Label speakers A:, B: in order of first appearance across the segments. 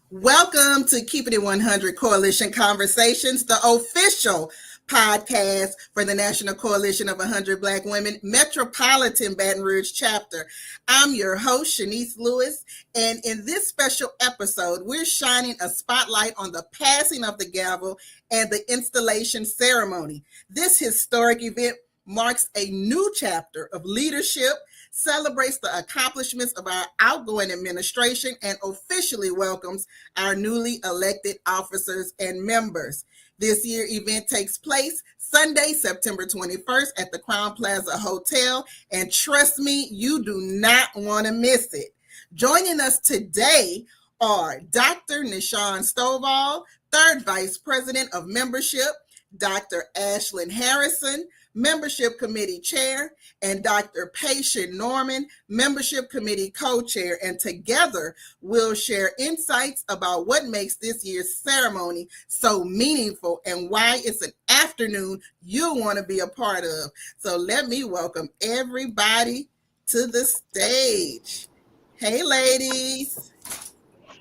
A: Welcome to Keeping It 100 Coalition Conversations, the official podcast for the National Coalition of 100 Black Women Metropolitan Baton Rouge chapter. I'm your host, Shanice Lewis, and in this special episode, we're shining a spotlight on the passing of the gavel and the installation ceremony. This historic event marks a new chapter of leadership, celebrates the accomplishments of our outgoing administration, and officially welcomes our newly elected officers and members. This year event takes place Sunday, September 21st at the Crown Plaza Hotel, and trust me, you do not want to miss it. Joining us today are Dr. Nishan Stovall, third Vice President of Membership, Dr. Ashlyn Harrison, Membership Committee Chair, and Dr. Patience Norman, Membership Committee Co-Chair, and together we'll share insights about what makes this year's ceremony so meaningful and why it's an afternoon you'll want to be a part of. So let me welcome everybody to the stage. Hey, ladies.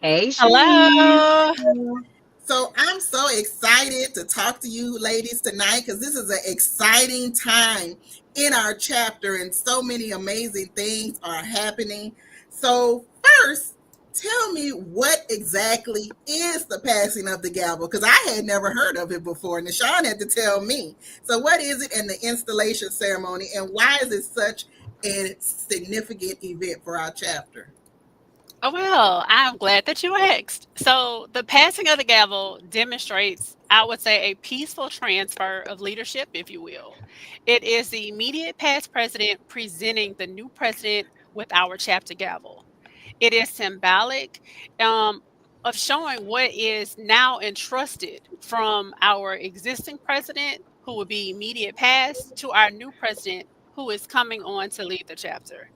B: Hey,
C: Hello.
B: Shanice.
A: So I'm so excited to talk to you ladies tonight because this is an exciting time in our chapter and so many amazing things are happening. So first, tell me what exactly is the passing of the gavel, because I had never heard of it before. Nishan had to tell me. So what is it in the installation ceremony, and why is it such a significant event for our chapter?
C: Oh, well, I'm glad that you asked. So, the passing of the gavel demonstrates, I would say, a peaceful transfer of leadership, if you will. It is the immediate past president presenting the new president with our chapter gavel. It is symbolic of showing what is now entrusted from our existing president, who will be immediate past, to our new president, who is coming on to lead the chapter.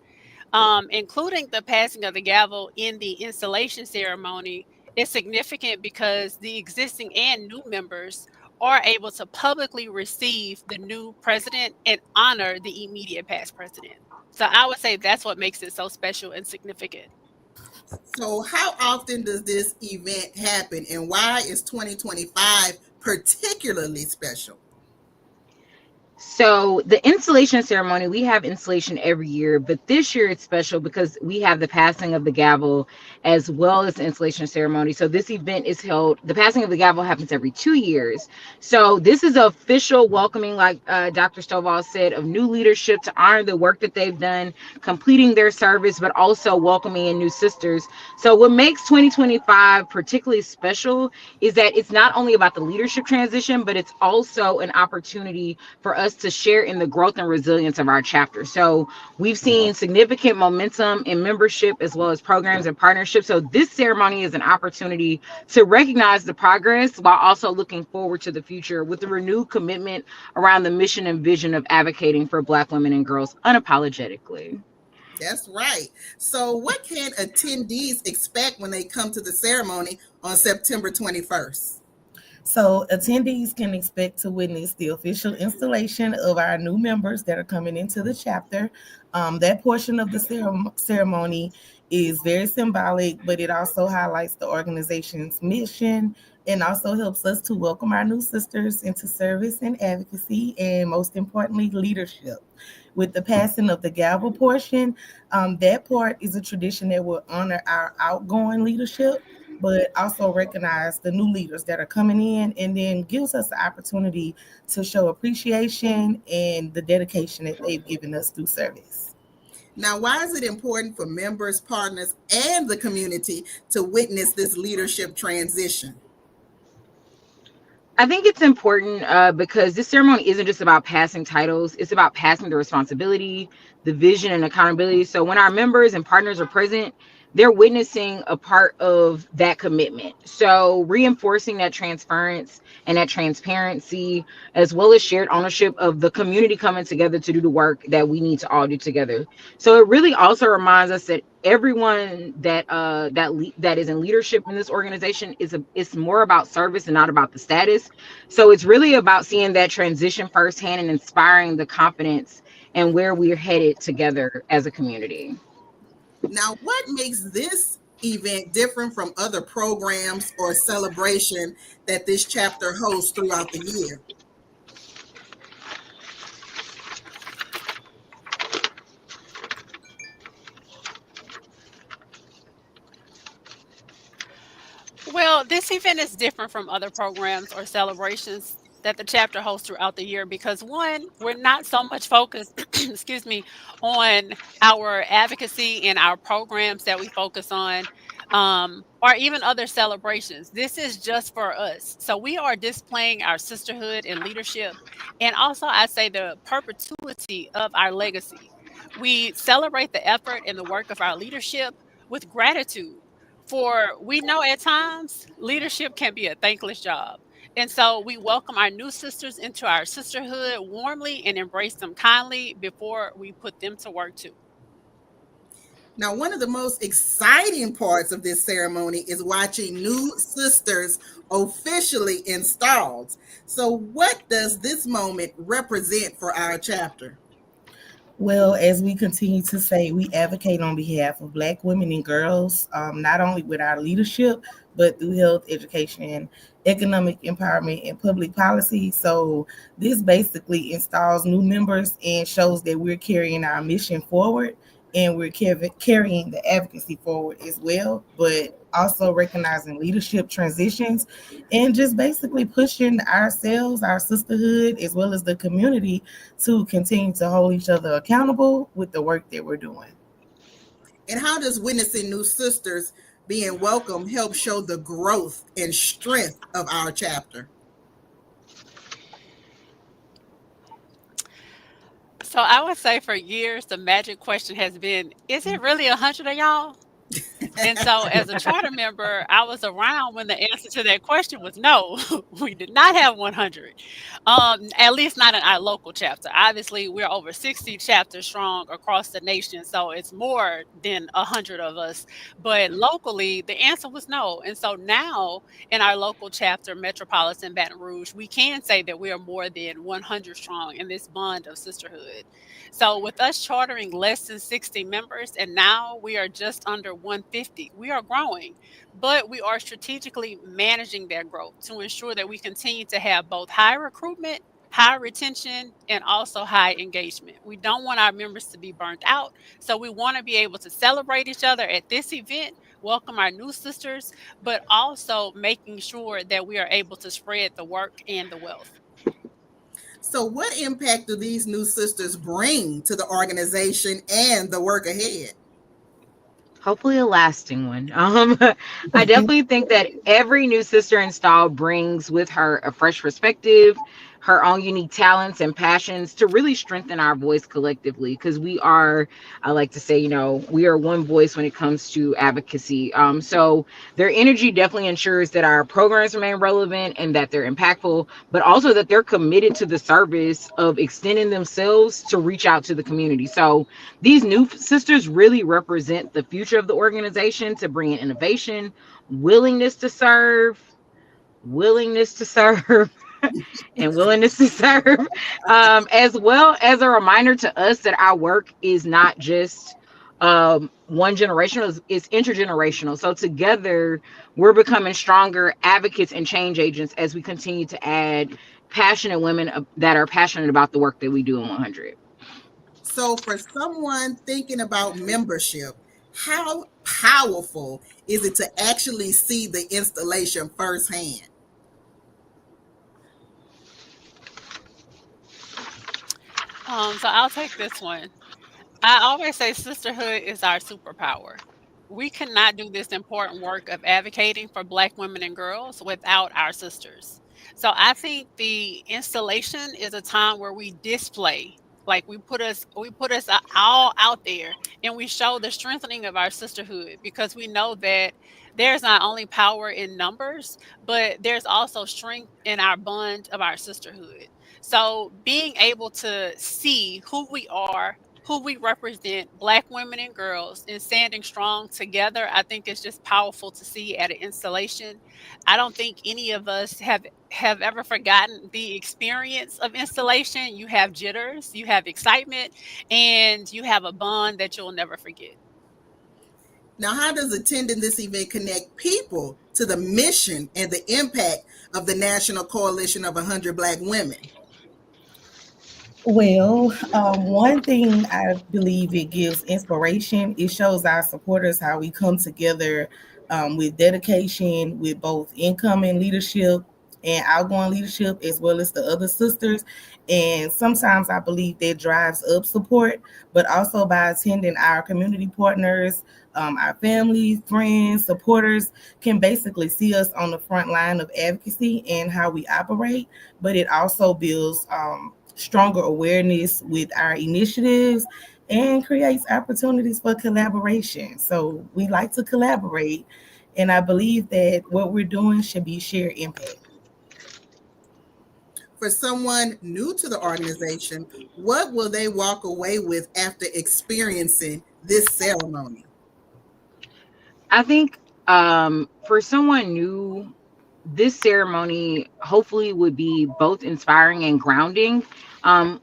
C: Including the passing of the gavel in the installation ceremony is significant because the existing and new members are able to publicly receive the new president and honor the immediate past president. So I would say that's what makes it so special and significant.
A: So, how often does this event happen, and why is 2025 particularly special?
B: So the installation ceremony, we have installation every year, but this year it's special because we have the passing of the gavel as well as the installation ceremony. So this event is held, the passing of the gavel happens every 2 years. So this is official welcoming, like Dr. Stovall said, of new leadership to honor the work that they've done, completing their service, but also welcoming in new sisters. So what makes 2025 particularly special is that it's not only about the leadership transition, but it's also an opportunity for us to share in the growth and resilience of our chapter. So we've seen significant momentum in membership as well as programs and partnerships. So this ceremony is an opportunity to recognize the progress while also looking forward to the future with a renewed commitment around the mission and vision of advocating for Black women and girls unapologetically.
A: That's right. So, what can attendees expect when they come to the ceremony on September 21st?
D: So, attendees can expect to witness the official installation of our new members that are coming into the chapter. That portion of the ceremony is very symbolic, but it also highlights the organization's mission and also helps us to welcome our new sisters into service and advocacy, and most importantly, leadership. With the passing of the gavel portion, that part is a tradition that will honor our outgoing leadership but also recognize the new leaders that are coming in, and then gives us the opportunity to show appreciation and the dedication that they've given us through service.
A: Now, why is it important for members, partners, and the community to witness this leadership transition?
B: I think it's important because this ceremony isn't just about passing titles, it's about passing the responsibility, the vision, and accountability. So when our members and partners are present, they're witnessing a part of that commitment. So reinforcing that transference and that transparency, as well as shared ownership of the community coming together to do the work that we need to all do together. So it really also reminds us that everyone that is in leadership in this organization it's more about service and not about the status. So it's really about seeing that transition firsthand and inspiring the confidence and where we're headed together as a community.
A: Now, what makes this event different from other programs or celebration that this chapter hosts throughout the year?
C: Well, this event is different from other programs or celebrations that the chapter hosts throughout the year because one, we're not so much focused, excuse me, on our advocacy and our programs that we focus on, or even other celebrations. This is just for us. So we are displaying our sisterhood and leadership, and also I say the perpetuity of our legacy. We celebrate the effort and the work of our leadership with gratitude, for we know at times leadership can be a thankless job. And so we welcome our new sisters into our sisterhood warmly and embrace them kindly before we put them to work too.
A: Now, one of the most exciting parts of this ceremony is watching new sisters officially installed. So, what does this moment represent for our chapter?
D: Well, as we continue to say, we advocate on behalf of Black women and girls, not only with our leadership, but through health, education, economic empowerment, and public policy. So, this basically installs new members and shows that we're carrying our mission forward and we're carrying the advocacy forward as well, but also recognizing leadership transitions and just basically pushing ourselves, our sisterhood, as well as the community to continue to hold each other accountable with the work that we're doing.
A: And how does witnessing new sisters being welcome help show the growth and strength of our chapter?
C: So I would say for years the magic question has been, is it really 100 of y'all? And so, as a charter member, I was around when the answer to that question was no. We did not have 100, at least not in our local chapter. Obviously, we're over 60 chapters strong across the nation, so it's more than 100 of us. But locally, the answer was no. And so now, in our local chapter, Metropolitan Baton Rouge, we can say that we are more than 100 strong in this bond of sisterhood. So with us chartering less than 60 members, and now we are just under 150, we are growing, but we are strategically managing that growth to ensure that we continue to have both high recruitment, high retention, and also high engagement. We don't want our members to be burnt out. So we want to be able to celebrate each other at this event, welcome our new sisters, but also making sure that we are able to spread the work and the wealth.
A: So, what impact do these new sisters bring to the organization and the work ahead?
B: Hopefully a lasting one. I definitely think that every new sister installed brings with her a fresh perspective, her own unique talents and passions to really strengthen our voice collectively. Because we are, I like to say, we are one voice when it comes to advocacy. So their energy definitely ensures that our programs remain relevant and that they're impactful, but also that they're committed to the service of extending themselves to reach out to the community. So these new sisters really represent the future of the organization to bring in innovation, willingness to serve, willingness to serve, and willingness to serve, as well as a reminder to us that our work is not just one generational, it's intergenerational. So together, we're becoming stronger advocates and change agents as we continue to add passionate women that are passionate about the work that we do in 100.
A: So, for someone thinking about membership, how powerful is it to actually see the installation firsthand?
C: So I'll take this one. I always say sisterhood is our superpower. We cannot do this important work of advocating for Black women and girls without our sisters. So I think the installation is a time where we display, like we put us all out there, and we show the strengthening of our sisterhood because we know that there's not only power in numbers, but there's also strength in our bond of our sisterhood. So being able to see who we are, who we represent, Black women and girls, and standing strong together, I think it's just powerful to see at an installation. I don't think any of us have ever forgotten the experience of installation. You have jitters, you have excitement, and you have a bond that you'll never forget.
A: Now, how does attending this event connect people to the mission and the impact of the National Coalition of 100 Black Women?
D: Well, one thing I believe it gives inspiration. It shows our supporters how we come together with dedication, with both incoming leadership and outgoing leadership, as well as the other sisters. And sometimes I believe that drives up support, but also by attending our community partners, our family, friends, supporters can basically see us on the front line of advocacy and how we operate. But it also builds stronger awareness with our initiatives and creates opportunities for collaboration. So we like to collaborate, and I believe that what we're doing should be shared impact.
A: For someone new to the organization, what will they walk away with after experiencing this ceremony?
B: I think for someone new, this ceremony hopefully would be both inspiring and grounding.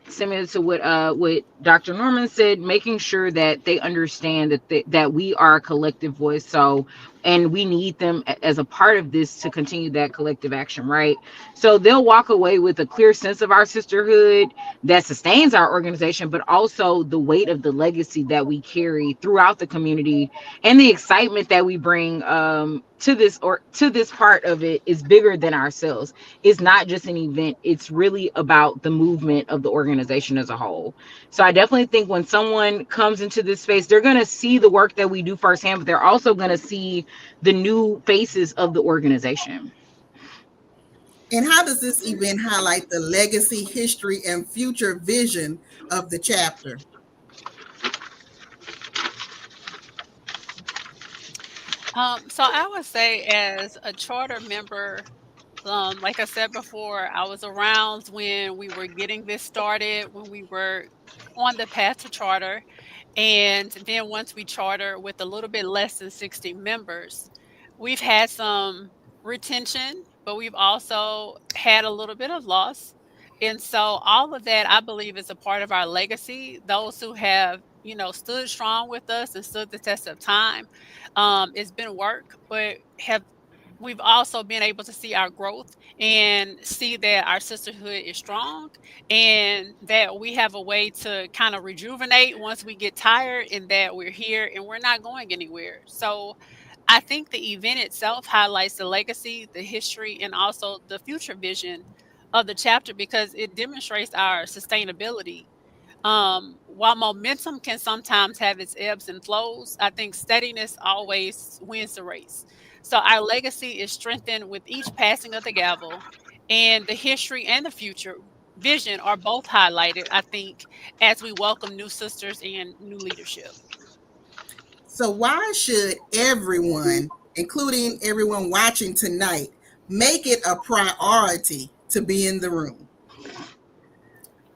B: Similar to what Dr. Norman said, making sure that they understand that we are a collective voice. So, and we need them as a part of this to continue that collective action, right? So they'll walk away with a clear sense of our sisterhood that sustains our organization, but also the weight of the legacy that we carry throughout the community, and the excitement that we bring to this part of it is bigger than ourselves. It's not just an event, it's really about the movement of the organization as a whole. So I definitely think when someone comes into this space, they're going to see the work that we do firsthand, but they're also going to see the new faces of the organization.
A: And how does this event highlight the legacy, history, and future vision of the chapter?
C: So I would say, as a charter member, like I said before, I was around when we were getting this started, when we were on the path to charter. And then once we charter with a little bit less than 60 members, we've had some retention, but we've also had a little bit of loss. And so all of that, I believe, is a part of our legacy. Those who have, stood strong with us and stood the test of time. It's been work, but have we've also been able to see our growth and see that our sisterhood is strong, and that we have a way to kind of rejuvenate once we get tired, and that we're here and we're not going anywhere. So I think the event itself highlights the legacy, the history, and also the future vision of the chapter, because it demonstrates our sustainability. While momentum can sometimes have its ebbs and flows, I think steadiness always wins the race. So our legacy is strengthened with each passing of the gavel, and the history and the future vision are both highlighted, I think, as we welcome new sisters and new leadership.
A: So, why should everyone, including everyone watching tonight, make it a priority to be in the room?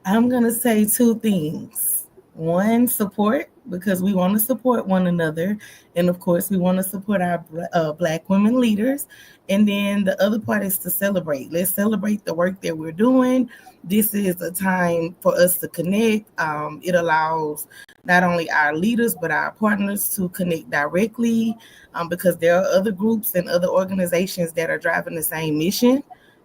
D: I'm going to say two things. One, support, because we want to support one another. And of course, we want to support our Black women leaders. And then the other part is to celebrate. Let's celebrate the work that we're doing. This is a time for us to connect. It allows not only our leaders, but our partners to connect directly, because there are other groups and other organizations that are driving the same mission.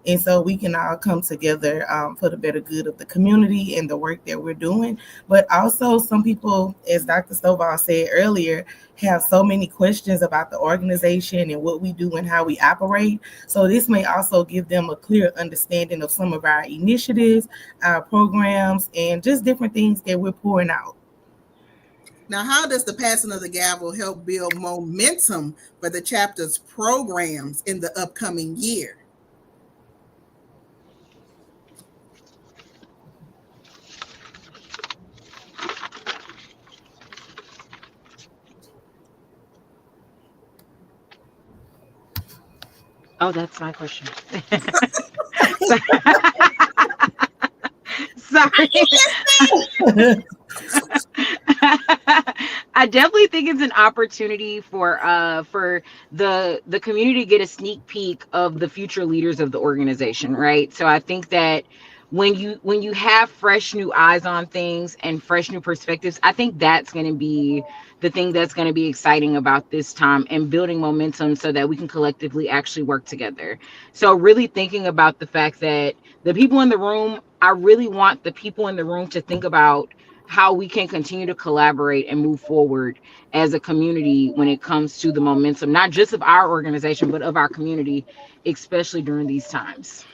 D: And so we can all come together for the better good of the community and the work that we're doing. But also, some people, as Dr. Stovall said earlier, have so many questions about the organization and what we do and how we operate. So this may also give them a clear understanding of some of our initiatives, our programs, and just different things that we're pouring out.
A: Now, how does the passing of the gavel help build momentum for the chapter's programs in the upcoming year?
B: Oh, that's my question. Sorry. I definitely think it's an opportunity for the community to get a sneak peek of the future leaders of the organization, right? So I think that when you have fresh new eyes on things and fresh new perspectives, I think that's going to be the thing that's going to be exciting about this time, and building momentum so that we can collectively actually work together. So really thinking about the fact that the people in the room, I really want the people in the room to think about how we can continue to collaborate and move forward as a community when it comes to the momentum, not just of our organization, but of our community, especially during these times.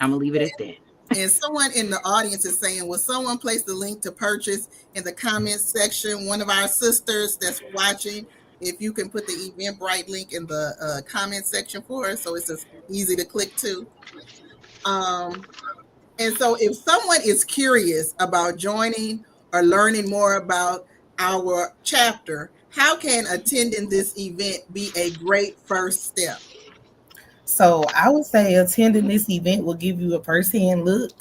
B: I'm gonna leave it at that.
A: And someone in the audience is saying, will someone place the link to purchase in the comments section? One of our sisters that's watching, if you can put the Eventbrite link in the comment section for us, so it's just easy to click to. And so if someone is curious about joining or learning more about our chapter, how can attending this event be a great first step?
D: So I would say attending this event will give you a firsthand look,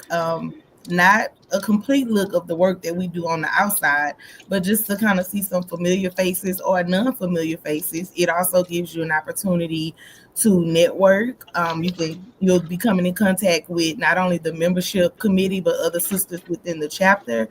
D: not a complete look of the work that we do on the outside, but just to kind of see some familiar faces or non-familiar faces. It also gives you an opportunity to network. You'll be coming in contact with not only the membership committee but other sisters within the chapter.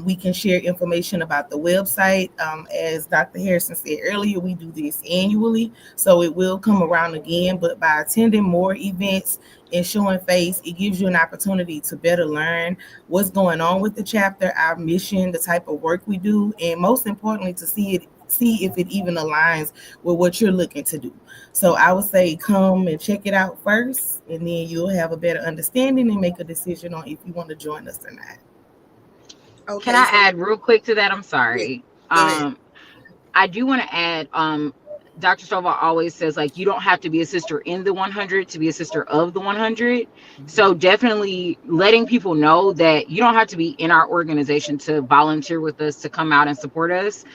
D: We can share information about the website. As Dr. Harrison said earlier, we do this annually, so it will come around again. But by attending more events and showing face, it gives you an opportunity to better learn what's going on with the chapter, our mission, the type of work we do, and most importantly, to see if it even aligns with what you're looking to do. So I would say come and check it out first, and then you'll have a better understanding and make a decision on if you want to join us or not.
B: Can
A: Okay,
B: I
A: so
B: add real quick to that? I'm
A: yeah,
B: sorry.
A: go ahead.
B: I do want to add, Dr. Stovall always says, like, you don't have to be a sister in the 100 to be a sister of the 100. So definitely letting people know that you don't have to be in our organization to volunteer with us, to come out and support us.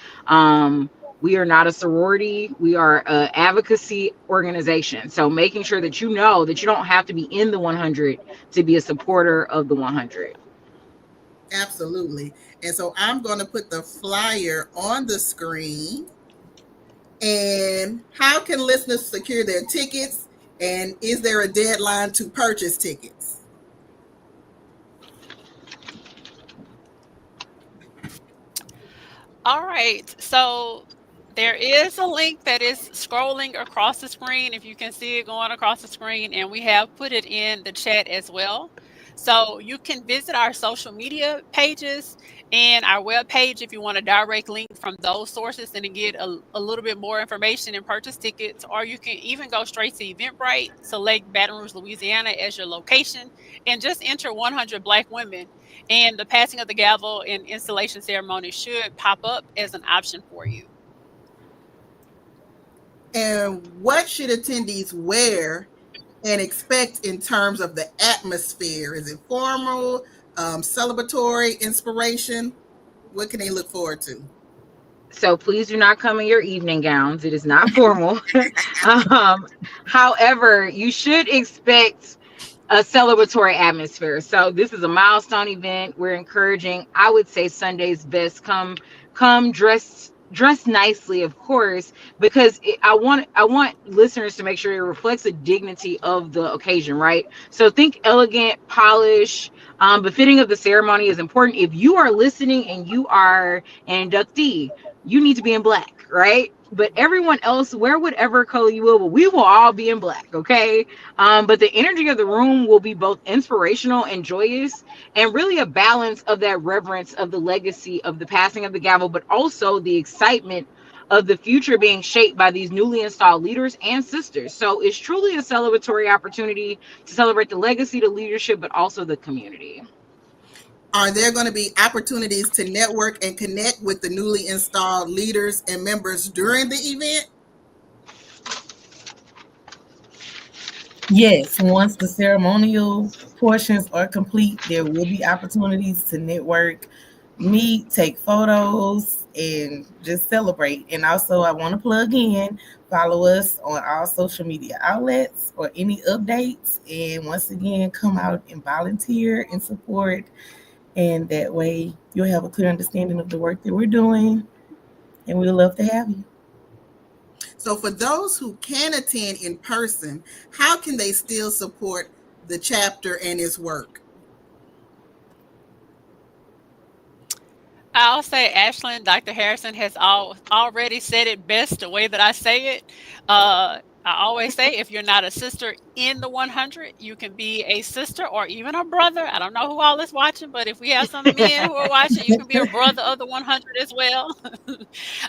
B: We are not a sorority. We are an advocacy organization. So making sure that you know that you don't have to be in the 100 to be a supporter of the 100.
A: Absolutely. And so I'm going to put the flyer on the screen. And how can listeners secure their tickets? And is there a deadline to purchase tickets?
C: All right. So there is a link that is scrolling across the screen, if you can see it going across the screen, and we have put it in the chat as well. So you can visit our social media pages and our webpage if you want a direct link from those sources and to get a little bit more information and purchase tickets, or you can even go straight to Eventbrite, select Baton Rouge, Louisiana as your location, and just enter 100 Black women, and the passing of the gavel and installation ceremony should pop up as an option for you.
A: And what should attendees wear and expect in terms of the atmosphere? Is it formal, celebratory, inspiration? What can they look forward to?
B: So please do not come in your evening gowns. It is not formal. um, However, you should expect a celebratory atmosphere. So this is a milestone event. We're encouraging, I would say, Sunday's best. Come dressed nicely, of course, because I want listeners to make sure it reflects the dignity of the occasion, right? So think elegant, polish, befitting of the ceremony is important. If you are listening and you are an inductee, you need to be in black, right? But everyone else, wear whatever color you will, but we will all be in black, okay? But the energy of the room will be both inspirational and joyous, and really a balance of that reverence of the legacy of the passing of the gavel, but also the excitement of the future being shaped by these newly installed leaders and sisters. So it's truly a celebratory opportunity to celebrate the legacy, the leadership, but also the community.
A: Are there going to be opportunities to network and connect with the newly installed leaders and members during the event?
D: Yes, once the ceremonial portions are complete, there will be opportunities to network, meet, take photos, and just celebrate. And also, I want to plug in, follow us on all social media outlets or any updates. And once again, come out and volunteer and support. And that way, you'll have a clear understanding of the work that we're doing. And we'd love to have you.
A: So for those who can attend in person, how can they still support the chapter and its work?
C: I'll say, Ashlyn, Dr. Harrison has already said it best the way that I say it. I always say, if you're not a sister in the 100, you can be a sister or even a brother. I don't know who all is watching, but if we have some men who are watching, you can be a brother of the 100 as well.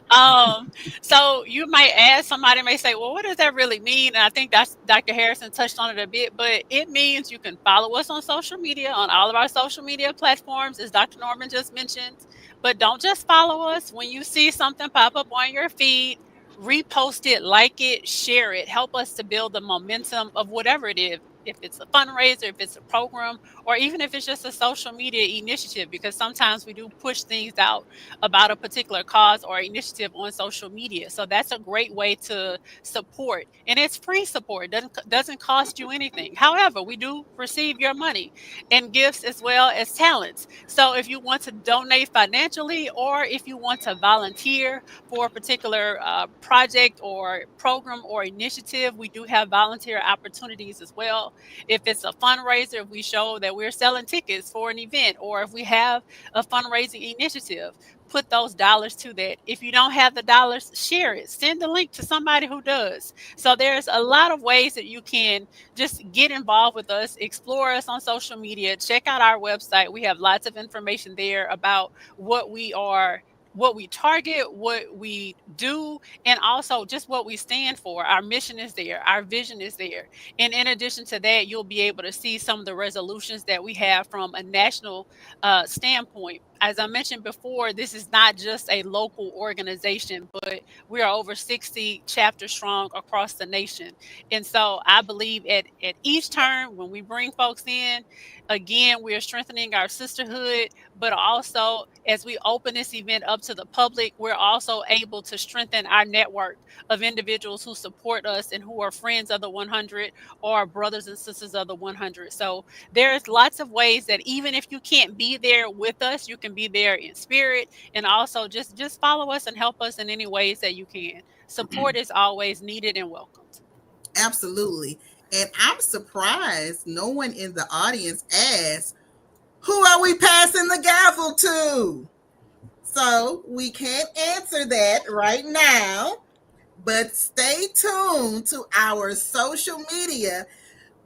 C: um, so you might ask, somebody may say, well, what does that really mean? And I think that's Dr. Harrison touched on it a bit, but it means you can follow us on social media, on all of our social media platforms, as Dr. Norman just mentioned. But don't just follow us. When you see something pop up on your feed, repost it, like it, share it. Help us to build the momentum of whatever it is. If it's a fundraiser, if it's a program, or even if it's just a social media initiative, because sometimes we do push things out about a particular cause or initiative on social media. So that's a great way to support. And it's free support. Doesn't cost you anything. However, we do receive your money and gifts as well as talents. So if you want to donate financially, or if you want to volunteer for a particular project or program or initiative, we do have volunteer opportunities as well. If it's a fundraiser, if we show that we're selling tickets for an event, or if we have a fundraising initiative, put those dollars to that. If you don't have the dollars, share it. Send the link to somebody who does. So there's a lot of ways that you can just get involved with us, explore us on social media, check out our website. We have lots of information there about what we are, what we target, what we do, and also just what we stand for. Our mission is there, our vision is there. And in addition to that, you'll be able to see some of the resolutions that we have from a national standpoint. As I mentioned before, this is not just a local organization, but we are over 60 chapters strong across the nation. And so I believe at each turn, when we bring folks in, again, we are strengthening our sisterhood, but also as we open this event up to the public, we're also able to strengthen our network of individuals who support us and who are friends of the 100 or brothers and sisters of the 100. So there's lots of ways that even if you can't be there with us, you can be there in spirit, and also just follow us and help us in any ways that you can. Support is always needed and welcomed.
A: Absolutely. And I'm surprised no one in the audience asked, who are we passing the gavel to? So we can't answer that right now, but stay tuned to our social media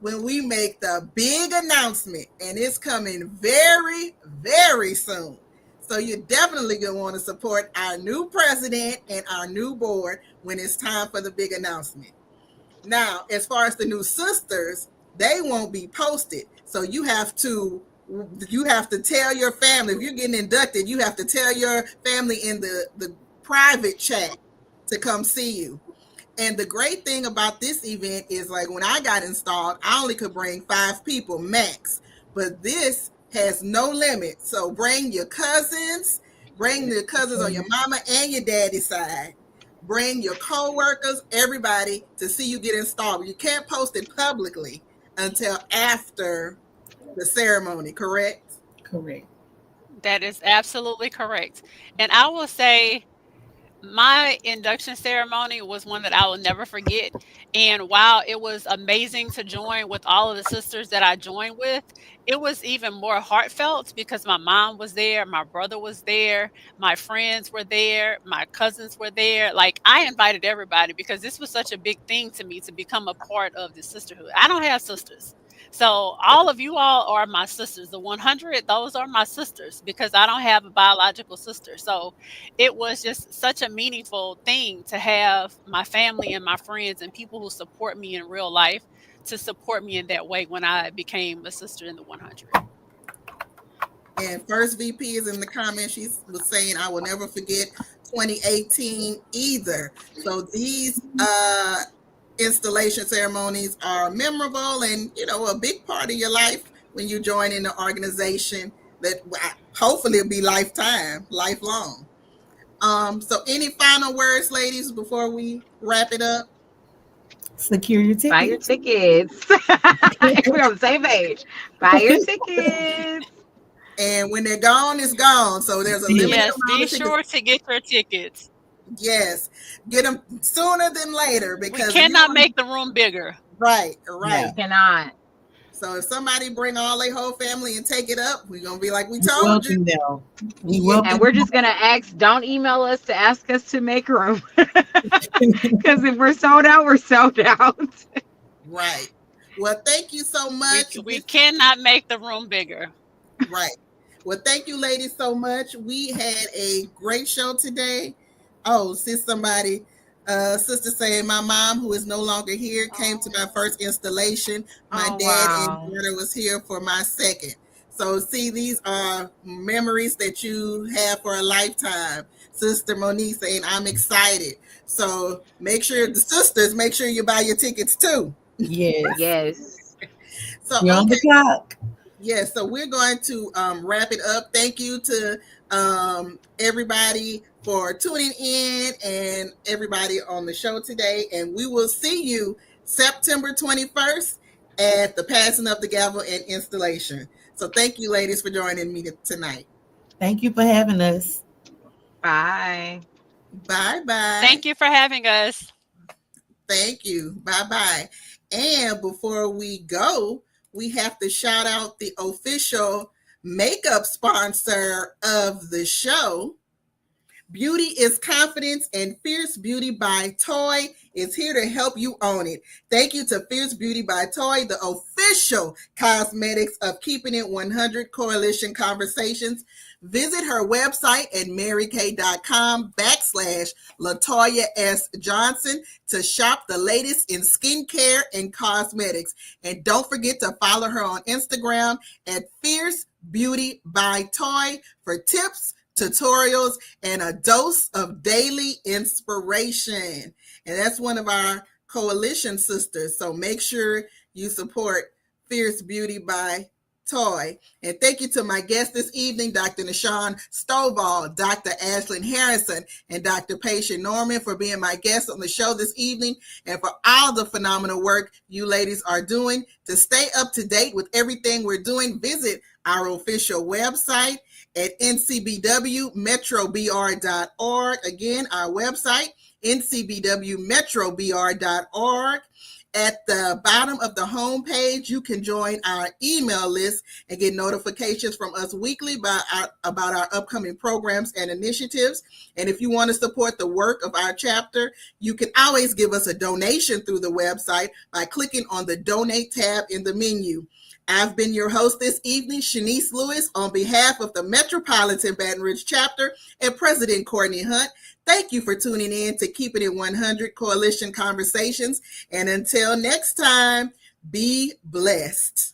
A: when we make the big announcement, and it's coming very, very soon. So you're definitely going to want to support our new president and our new board when it's time for the big announcement. Now, as far as the new sisters, they won't be posted. So you have to tell your family. If you're getting inducted, you have to tell your family in the private chat to come see you. And the great thing about this event is, like, when I got installed, I only could bring 5 people max, but this has no limit. So bring your cousins, bring the cousins on your mama and your daddy side. Bring your co-workers, everybody, to see you get installed. You can't post it publicly until after the ceremony, correct?
D: Correct.
C: That is absolutely correct. And I will say, my induction ceremony was one that I will never forget. And while it was amazing to join with all of the sisters that I joined with, it was even more heartfelt because my mom was there, my brother was there, my friends were there, my cousins were there. Like, I invited everybody because this was such a big thing to me to become a part of the sisterhood. I don't have sisters. So all of you all are my sisters. The 100, those are my sisters because I don't have a biological sister. So it was just such a meaningful thing to have my family and my friends and people who support me in real life to support me in that way when I became a sister in the 100.
A: And First VP is in the comments. She was saying, I will never forget 2018 either. So these installation ceremonies are memorable and, a big part of your life when you join in the organization that hopefully will be lifelong. So any final words, ladies, before we wrap it up?
D: Secure your tickets.
B: Buy your tickets. We're on the same page. Buy your tickets.
A: And when they're gone, it's gone. So there's a limited
C: Yes,
A: amount
C: be
A: of tickets.
C: sure to get your tickets.
A: Yes, get them sooner than later
C: We
A: because
C: cannot make the room bigger.
A: Right.
B: You cannot.
A: So if somebody bring all their whole family and take it up, we're gonna be like, we
D: We
A: told you.
D: welcome them. We
A: Yeah.
D: welcome
B: And we're just gonna ask, don't email us to ask us to make room. Because if we're sold out, we're sold out.
A: Right. Well, thank you so much.
C: We cannot make the room bigger.
A: Right. Well, thank you, ladies, so much. We had a great show today. Oh, sis, somebody, sister saying my mom, who is no longer here, came to my first installation. My dad and daughter was here for my second. So, see, these are memories that you have for a lifetime. Sister Monique saying, I'm excited. So, make sure the sisters, make sure you buy your tickets too.
D: Yes.
B: Yes.
A: So,
D: You're on the clock.
A: Yes, so we're going to wrap it up. Thank you to everybody for tuning in and everybody on the show today. And we will see you September 21st at the passing of the gavel and installation. So thank you, ladies, for joining me tonight.
D: Thank you for having us.
B: Bye.
A: Bye-bye.
C: Thank you for having us.
A: Thank you. Bye-bye. And before we go, we have to shout out the official makeup sponsor of the show. Beauty is Confidence, and Fierce Beauty by Toy is here to help you own it. Thank you to Fierce Beauty by Toy, the official cosmetics of Keeping It 100 Coalition Conversations. Visit her website at marykay.com/LaToya S. Johnson to shop the latest in skincare and cosmetics. And don't forget to follow her on Instagram at Fierce Beauty by Toy for tips, tutorials, and a dose of daily inspiration. And that's one of our coalition sisters. So make sure you support Fierce Beauty by Toy. And thank you to my guests this evening, Dr. Nashawn Stovall, Dr. Ashlyn Harrison, and Dr. Paisha Norman for being my guests on the show this evening and for all the phenomenal work you ladies are doing. To stay up to date with everything we're doing, visit our official website at ncbwmetrobr.org. Again, our website, ncbwmetrobr.org. At the bottom of the homepage, you can join our email list and get notifications from us weekly about our upcoming programs and initiatives. And if you want to support the work of our chapter, you can always give us a donation through the website by clicking on the Donate tab in the menu. I've been your host this evening, Shanice Lewis, on behalf of the Metropolitan Baton Rouge chapter and President Courtney Hunt. Thank you for tuning in to Keeping It 100 Coalition Conversations. And until next time, be blessed.